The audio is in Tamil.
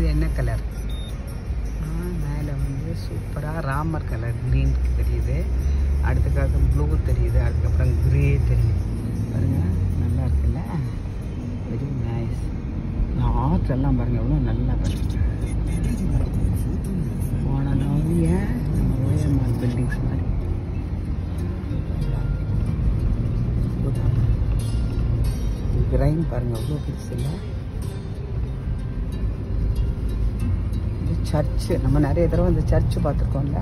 இது என்ன கலர்? மேலே வந்து சூப்பராக ராமர் கலர் க்ரீன் தெரியுது, அடுத்துக்காக ப்ளூ தெரியுது, அதுக்கப்புறம் க்ரே தெரியுது. பாருங்கள், நல்லா இருக்குல்ல, வெரி நைஸ். ஆற்றெல்லாம் பாருங்கள் எவ்வளோ நல்லா பாருங்கள். போன நோவிய நம்ம ஓஎம்ஆர் பில்டிங்ஸ் மாதிரி கிரைன் பாருங்கள் அவ்வளோ பெருசு இல்லை. இது சர்ச்சு, நம்ம நிறைய தடவை இந்த சர்ச்சு பார்த்துருக்கோம்ல,